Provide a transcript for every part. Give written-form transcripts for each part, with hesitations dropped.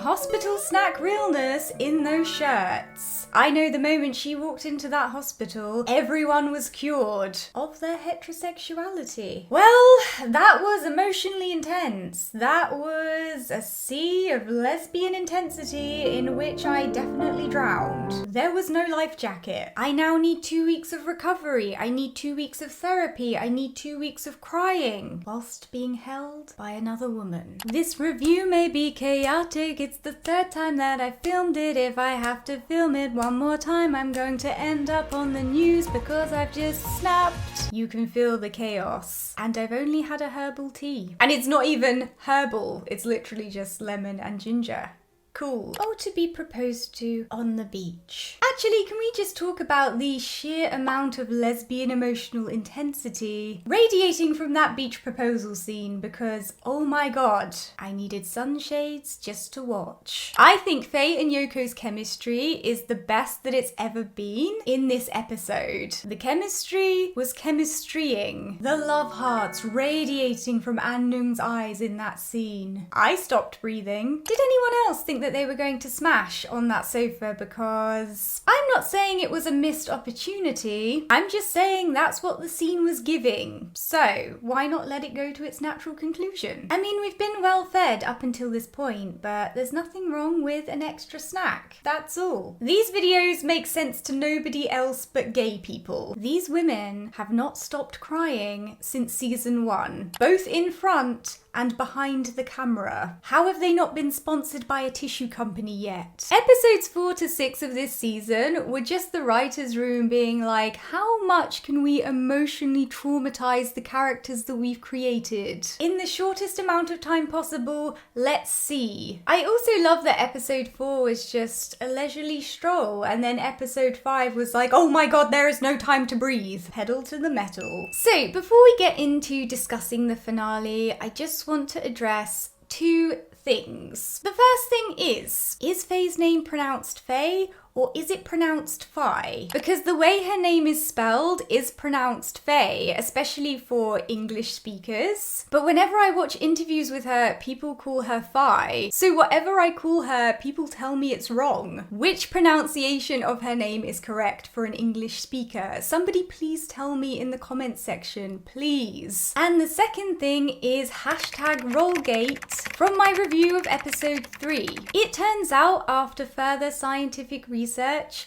hospital snack realness in those shirts. I know the moment she walked into that hospital, everyone was cured of their heterosexuality. Well, that was emotionally intense. That was a sea of lesbian intensity in which I definitely drowned. There was no life jacket. I now need 2 weeks of recovery. I need 2 weeks of therapy. I need 2 weeks of crying whilst being held by another woman. This review may be chaotic. It's the third time that I filmed it. If I have to film it one more time, I'm going to end up on the news because I've just snapped. You can feel the chaos. And I've only had a herbal tea. And it's not even herbal. It's literally just lemon and ginger. Cool. Or to be proposed to on the beach. Actually, can we just talk about the sheer amount of lesbian emotional intensity radiating from that beach proposal scene? Because, oh my god, I needed sunshades just to watch. I think Faye and Yoko's chemistry is the best that it's ever been in this episode. The chemistry was chemistrying. The love hearts radiating from An-Nung's eyes in that scene. I stopped breathing. Did anyone else think that they were going to smash on that sofa? Because I'm not saying it was a missed opportunity. I'm just saying that's what the scene was giving. So why not let it go to its natural conclusion? I mean, we've been well fed up until this point, but there's nothing wrong with an extra snack. That's all. These videos make sense to nobody else but gay people. These women have not stopped crying since season 1, both in front and behind the camera. How have they not been sponsored by a tissue company yet? Episodes 4 to 6 of this season were just the writer's room being like, how much can we emotionally traumatize the characters that we've created? In the shortest amount of time possible, let's see. I also love that episode 4 was just a leisurely stroll, and then episode 5 was like, oh my god, there is no time to breathe. Pedal to the metal. So, before we get into discussing the finale, I just want to address 2 things. The first thing is Faye's name pronounced Faye or is it pronounced Fi? Because the way her name is spelled is pronounced Faye, especially for English speakers. But whenever I watch interviews with her, people call her Fi. So whatever I call her, people tell me it's wrong. Which pronunciation of her name is correct for an English speaker? Somebody please tell me in the comments section, please. And the second thing is #Rollgate from my review of episode 3. It turns out after further scientific research,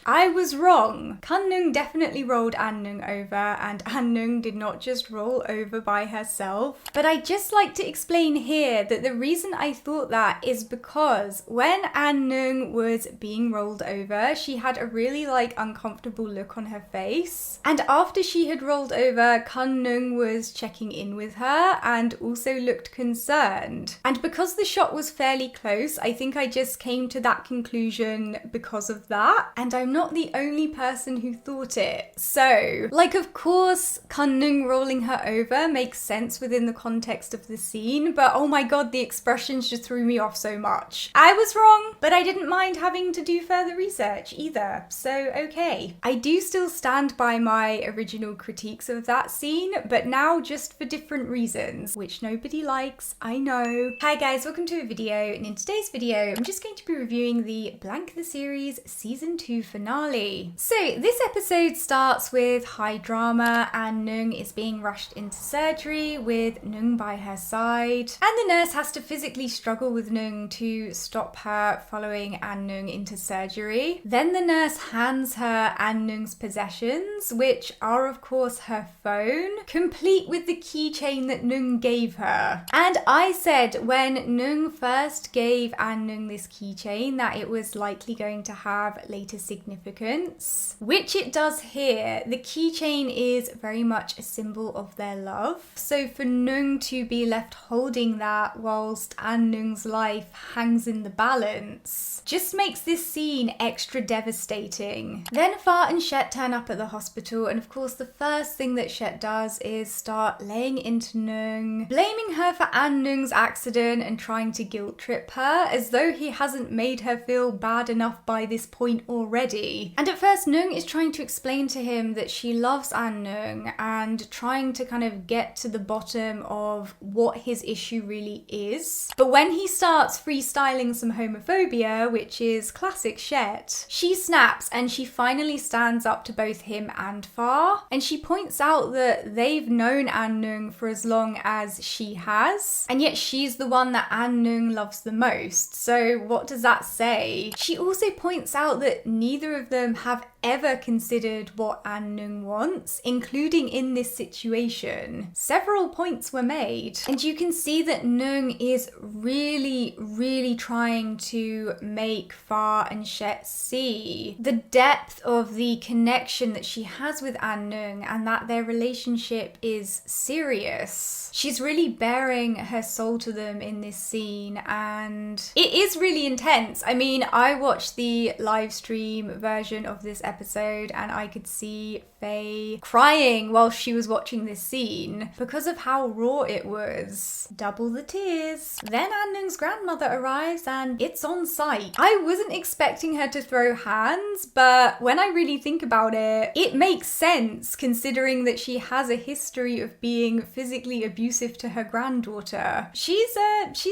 I was wrong. Kan-Nung definitely rolled An-Nung over, and An-Nung did not just roll over by herself. But I'd just like to explain here that the reason I thought that is because when An-Nung was being rolled over, she had a really uncomfortable look on her face. And after she had rolled over, Kan-Nung was checking in with her and also looked concerned. And because the shot was fairly close, I think I just came to that conclusion because of that. And I'm not the only person who thought it. So, of course, Kan-Nung rolling her over makes sense within the context of the scene, but oh my god, the expressions just threw me off so much. I was wrong, but I didn't mind having to do further research either, so okay. I do still stand by my original critiques of that scene, but now just for different reasons, which nobody likes, I know. Hi guys, welcome to a video, and in today's video, I'm just going to be reviewing the Blank the Series Season 2 finale. So this episode starts with high drama, and Nung is being rushed into surgery with Nung by her side. And the nurse has to physically struggle with Nung to stop her following An-Nung into surgery. Then the nurse hands her An-Nung's possessions, which are of course her phone, complete with the keychain that Nung gave her. And I said when Nung first gave An-Nung this keychain that it was likely going to have later significance, which it does here. The keychain is very much a symbol of their love. So for Nung to be left holding that whilst An-Nung's life hangs in the balance just makes this scene extra devastating. Then Fa and Shet turn up at the hospital, and of course the first thing that Shet does is start laying into Nung, blaming her for An-Nung's accident and trying to guilt trip her as though he hasn't made her feel bad enough by this point point already. And at first Nung is trying to explain to him that she loves An Nung and trying to kind of get to the bottom of what his issue really is. But when he starts freestyling some homophobia, which is classic Shet, she snaps and she finally stands up to both him and Far. And she points out that they've known An Nung for as long as she has, and yet she's the one that An Nung loves the most. So what does that say? She also points out that neither of them have ever considered what An Nung wants, including in this situation. Several points were made, and you can see that Nung is really trying to make Far and Shet see the depth of the connection that she has with An Nung and that their relationship is serious. She's really bearing her soul to them in this scene, and it is really intense. I mean, I watched the live stream version of this episode and I could see Faye crying while she was watching this scene because of how raw it was. Double the tears. Then An Nung's grandmother arrives and it's on site. I wasn't expecting her to throw hands, but when I really think about it, it makes sense considering that she has a history of being physically abusive to her granddaughter. She's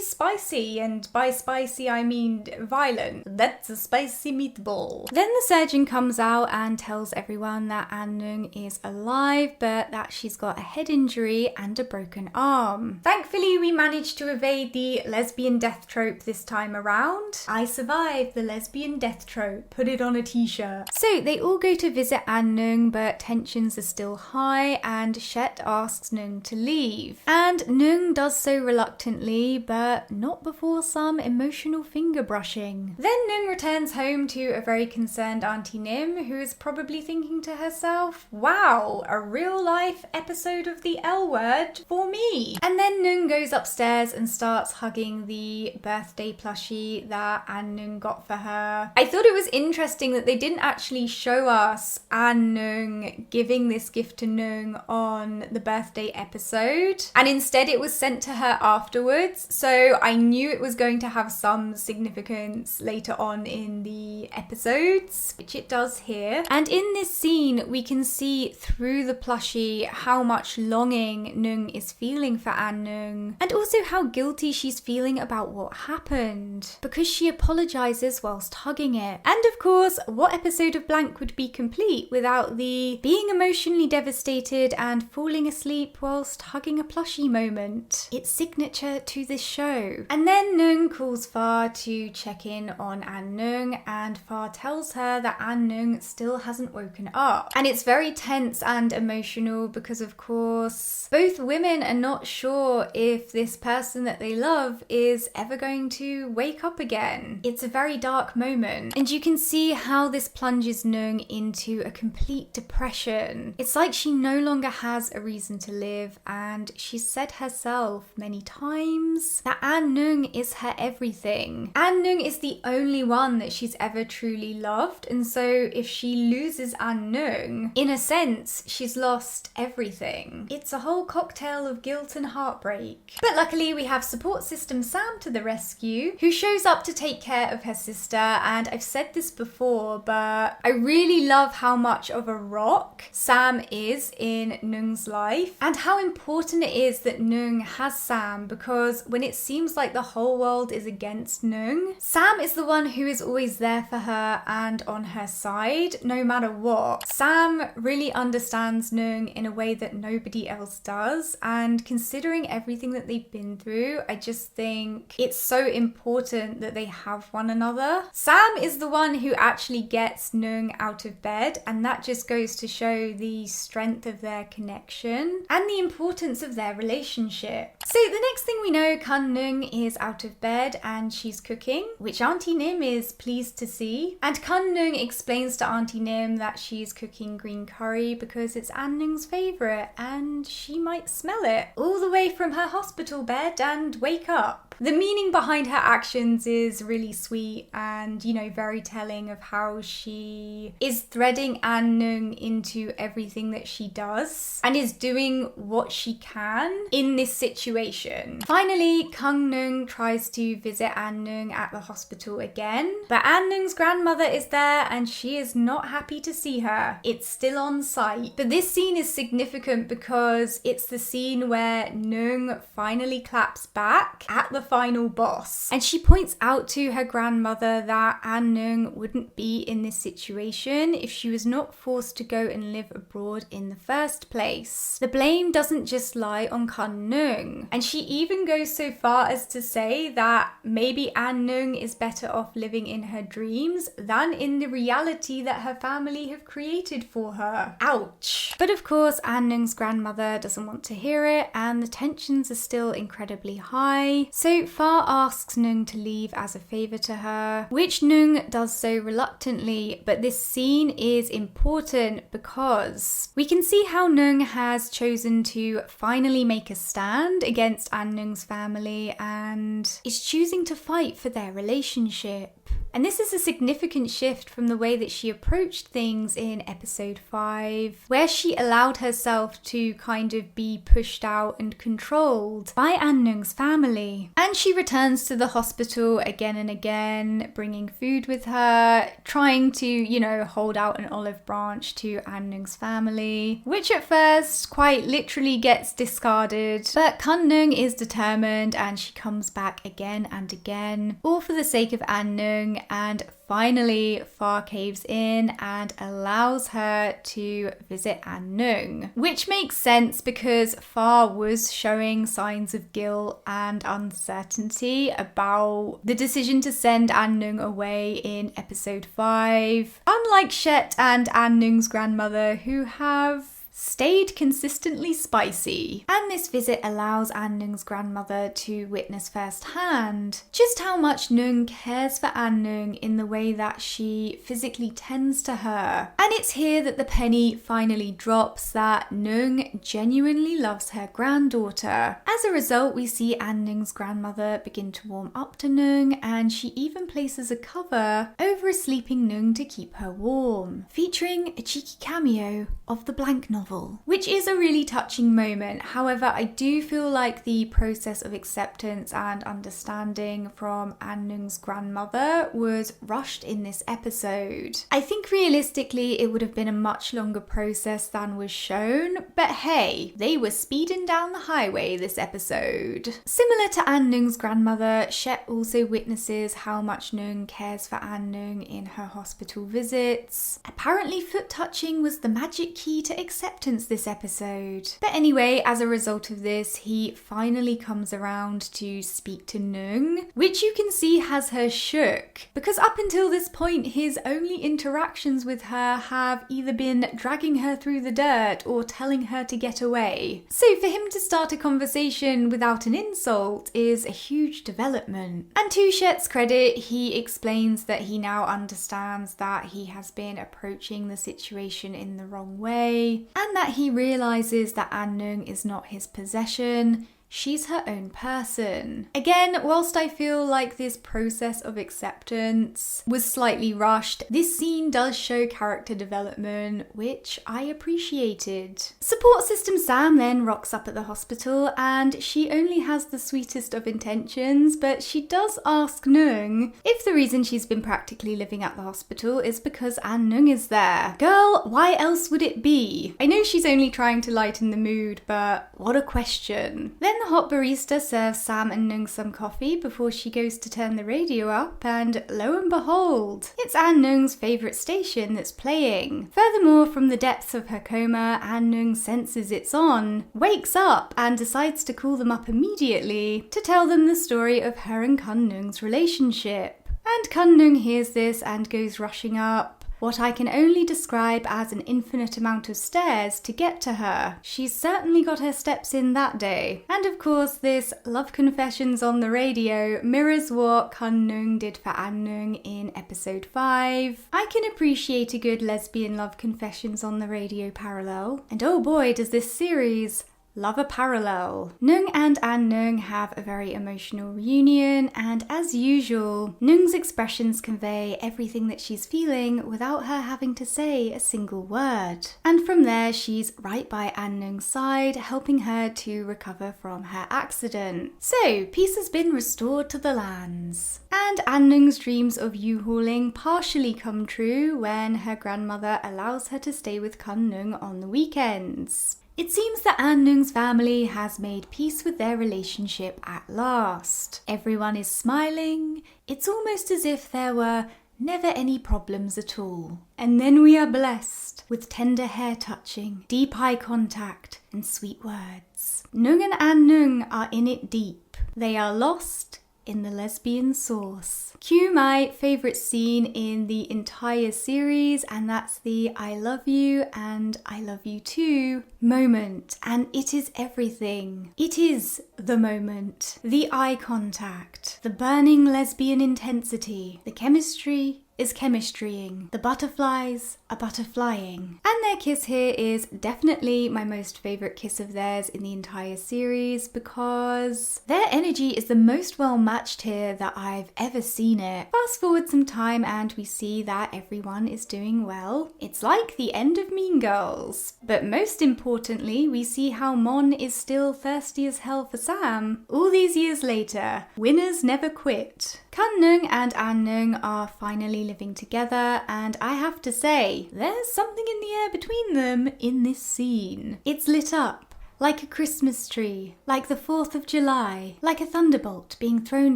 spicy, and by spicy I mean violent. That's a spicy meatball. Then the surgeon comes out and tells everyone that An Nung is alive, but that she's got a head injury and a broken arm. Thankfully, we managed to evade the lesbian death trope this time around. I survived the lesbian death trope. Put it on a t-shirt. So they all go to visit An Nung, but tensions are still high and Shet asks Nung to leave. And Nung does so reluctantly, but not before some emotional finger brushing. Then Nung returns home to a very concerned Auntie Nim, who is probably thinking to herself, wow, a real life episode of the L Word for me. And then Nung goes upstairs and starts hugging the birthday plushie that An Nung got for her. I thought it was interesting that they didn't actually show us An Nung giving this gift to Nung on the birthday episode, and instead it was sent to her afterwards, so I knew it was going to have some significance later on in the episodes, which it does here. And in this scene we can see through the plushie how much longing Nung is feeling for An Nung, and also how guilty she's feeling about what happened, because she apologizes whilst hugging it. And of course, what episode of Blank would be complete without the being emotionally devastated and falling asleep whilst hugging a plushie moment? It's signature to this show. And then Nung calls Far to check in on An Nung, and Far tells her that An Nung still hasn't woken up. And it's very tense and emotional because, of course, both women are not sure if this person that they love is ever going to wake up again. It's a very dark moment, and you can see how this plunges Nung into a complete depression. It's like she no longer has a reason to live, and she's said herself many times that An Nung is her everything. An Nung is the only one that she's ever truly loved, and so if she loses An Nung, in a sense, she's lost everything. It's a whole cocktail of guilt and heartbreak. But luckily we have support system Sam to the rescue, who shows up to take care of her sister, and I've said this before, but I really love how much of a rock Sam is in Nung's life, and how important it is that Nung has Sam, because when it seems like the whole world is against Nung, Sam is the one who is always there for her and on her side, no matter what. Sam really understands Nung in a way that nobody else does, and considering everything that they've been through, I just think it's so important that they have one another. Sam is the one who actually gets Nung out of bed, and that just goes to show the strength of their connection and the importance of their relationship. So the next thing we know, Kun Nung is out of bed and she's cooking, which Auntie Nim is pleased to see. And Kun Nung explains to Auntie Nim that she's cooking green curry because it's An Nung's favourite and she might smell it all the way from her hospital bed and wake up. The meaning behind her actions is really sweet and, you know, very telling of how she is threading An-neung into everything that she does and is doing what she can in this situation. Finally, Kang-neung tries to visit An-neung at the hospital again, but An-neung's grandmother is there and she is not happy to see her. It's still on site. But this scene is significant because it's the scene where Neung finally claps back at the final boss. And she points out to her grandmother that An-neung wouldn't be in this situation if she was not forced to go and live abroad in the first place. The blame doesn't just lie on Kang-neung, and she even goes so far as to say that maybe An-neung is better off living in her dreams than in the reality that her family have created for her. Ouch. But of course, An-neung's grandmother doesn't want to hear it, and the tensions are still incredibly high. So Fa asks Neung to leave as a favour to her, which Neung does so reluctantly, but this scene is important because we can see how Neung has chosen to finally make a stand against An-neung's family and is choosing to fight for their relationship. And this is a significant shift from the way that she approached things in episode 5, where she allowed herself to kind of be pushed out and controlled by An-neung's family. And she returns to the hospital again and again, bringing food with her, trying to, you know, hold out an olive branch to An-neung's family, which at first quite literally gets discarded. But Kang-neung is determined and she comes back again and again, all for the sake of An-neung. And finally, Fa caves in and allows her to visit An-neung, which makes sense because Fa was showing signs of guilt and uncertainty about the decision to send An-neung away in episode 5. Unlike Shet and An-neung's grandmother, who have stayed consistently spicy. And this visit allows An-neung's grandmother to witness firsthand just how much Neung cares for An-neung in the way that she physically tends to her. And it's here that the penny finally drops that Neung genuinely loves her granddaughter. As a result, we see An-neung's grandmother begin to warm up to Neung, and she even places a cover over a sleeping Neung to keep her warm, featuring a cheeky cameo of the BLANK novel, which is a really touching moment. However, I do feel like the process of acceptance and understanding from An-neung's grandmother was rushed in this episode. I think realistically it would have been a much longer process than was shown, but hey, they were speeding down the highway this episode. Similar to An-neung's grandmother, Shet also witnesses how much Neung cares for An-neung in her hospital visits. Apparently foot touching was the magic key to acceptance this episode. But anyway, as a result of this, he finally comes around to speak to Neung, which you can see has her shook, because up until this point his only interactions with her have either been dragging her through the dirt or telling her to get away. So for him to start a conversation without an insult is a huge development. And to Shet's credit, he explains that he now understands that he has been approaching the situation in the wrong way, and that he realises that An-neung is not his possession. She's her own person. Again, whilst I feel like this process of acceptance was slightly rushed, this scene does show character development, which I appreciated. Support System Sam then rocks up at the hospital, and she only has the sweetest of intentions, but she does ask Neung if the reason she's been practically living at the hospital is because An-neung is there. Girl, why else would it be? I know she's only trying to lighten the mood, but what a question. Then the hot barista serves Sam and Neung some coffee before she goes to turn the radio up, and lo and behold, it's An-neung's favourite station that's playing. Furthermore, from the depths of her coma, An-neung senses it's on, wakes up, and decides to call them up immediately to tell them the story of her and Kang-neung's relationship. And Kang-neung hears this and goes rushing up what I can only describe as an infinite amount of stairs to get to her. She's certainly got her steps in that day. And of course, this love confessions on the radio mirrors what Kang-neung did for An-neung in episode 5. I can appreciate a good lesbian love confessions on the radio parallel. And oh boy, does this series love a parallel. Nung and An Nung have a very emotional reunion, and as usual, Nung's expressions convey everything that she's feeling without her having to say a single word. And from there, she's right by An Nung's side, helping her to recover from her accident. So, peace has been restored to the lands. And An Nung's dreams of U-hauling partially come true when her grandmother allows her to stay with Kun Nung on the weekends. It seems that An Nung's family has made peace with their relationship at last. Everyone is smiling. It's almost as if there were never any problems at all. And then we are blessed with tender hair touching, deep eye contact, and sweet words. Nung and An Nung are in it deep. They are lost in the lesbian sauce. Cue my favourite scene in the entire series, and that's the I love you and I love you too moment. And it is everything. It is the moment, the eye contact, the burning lesbian intensity, the chemistry is chemistrying, the butterflies are butterflying. And their kiss here is definitely my most favourite kiss of theirs in the entire series because their energy is the most well matched here that I've ever seen it. Fast forward some time and we see that everyone is doing well. It's like the end of Mean Girls. But most importantly, we see how Mon is still thirsty as hell for Sam. All these years later, winners never quit. Kun Nung and An Nung are finally living together, and I have to say, there's something in the air between them in this scene. It's lit up like a Christmas tree, like the 4th of July, like a thunderbolt being thrown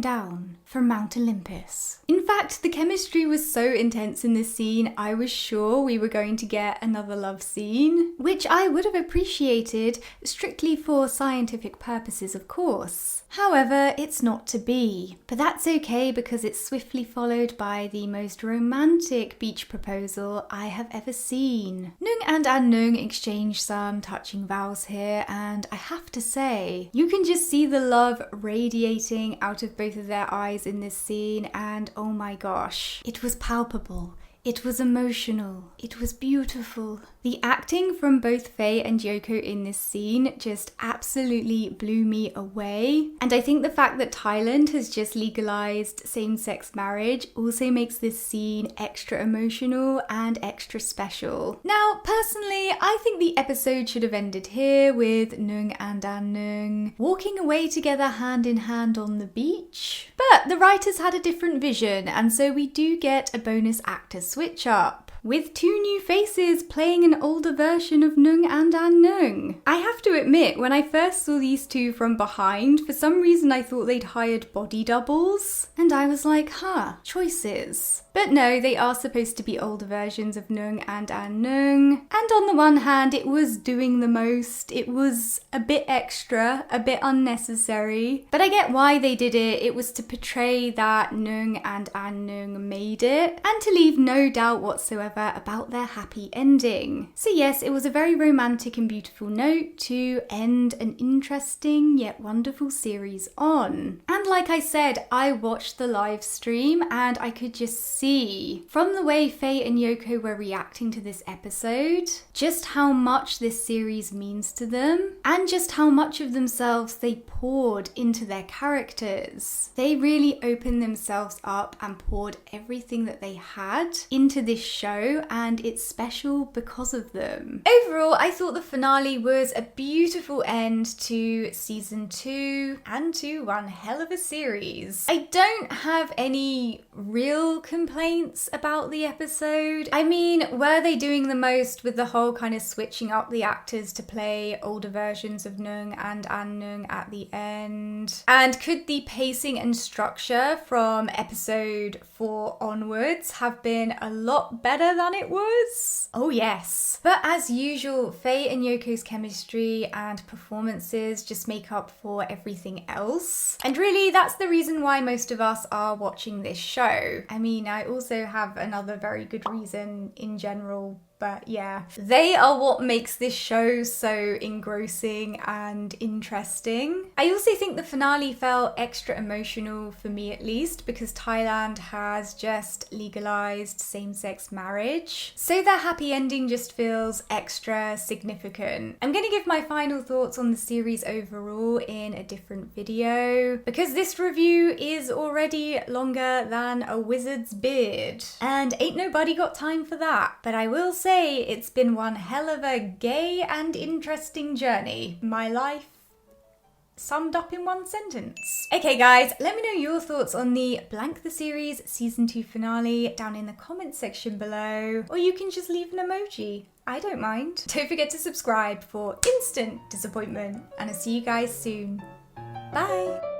down from Mount Olympus. In fact, the chemistry was so intense in this scene, I was sure we were going to get another love scene, which I would have appreciated strictly for scientific purposes, of course. However, it's not to be. But that's okay because it's swiftly followed by the most romantic beach proposal I have ever seen. Nung and An Nung exchange some touching vows here, and I have to say, you can just see the love radiating out of both of their eyes in this scene, and oh my gosh, it was palpable. It was emotional. It was beautiful. The acting from both Faye and Yoko in this scene just absolutely blew me away. And I think the fact that Thailand has just legalized same-sex marriage also makes this scene extra emotional and extra special. Now, personally, I think the episode should have ended here with Nung and An Nung walking away together hand in hand on the beach. But the writers had a different vision, and so we do get a bonus actor switch up, with 2 new faces playing an older version of Nung and An Nung. I have to admit, when I first saw these 2 from behind, for some reason I thought they'd hired body doubles, and I was like, choices. But no, they are supposed to be older versions of Nung and An Nung. And on the one hand, it was doing the most. It was a bit extra, a bit unnecessary. But I get why they did it. It was to portray that Nung and An Nung made it, and to leave no doubt whatsoever about their happy ending. So yes, it was a very romantic and beautiful note to end an interesting yet wonderful series on. And like I said, I watched the live stream and I could just see from the way Faye and Yoko were reacting to this episode just how much this series means to them and just how much of themselves they poured into their characters. They really opened themselves up and poured everything that they had into this show, and it's special because of them. Overall, I thought the finale was a beautiful end to season 2 and to one hell of a series. I don't have any real complaints about the episode. I mean, were they doing the most with the whole kind of switching up the actors to play older versions of Nung and An Nung at the end? And could the pacing and structure from episode 4 onwards have been a lot better than it was? Oh yes. But as usual, Faye and Yoko's chemistry and performances just make up for everything else. And really, that's the reason why most of us are watching this show. I mean, I also have another very good reason in general but yeah. They are what makes this show so engrossing and interesting. I also think the finale felt extra emotional for me, at least, because Thailand has just legalized same-sex marriage. So their happy ending just feels extra significant. I'm gonna give my final thoughts on the series overall in a different video, because this review is already longer than a wizard's beard. And ain't nobody got time for that. But I will say it's been one hell of a gay and interesting journey. My life summed up in one sentence. Okay guys, let me know your thoughts on the Blank the Series Season 2 finale down in the comments section below, or you can just leave an emoji. I don't mind. Don't forget to subscribe for instant disappointment, and I'll see you guys soon. Bye!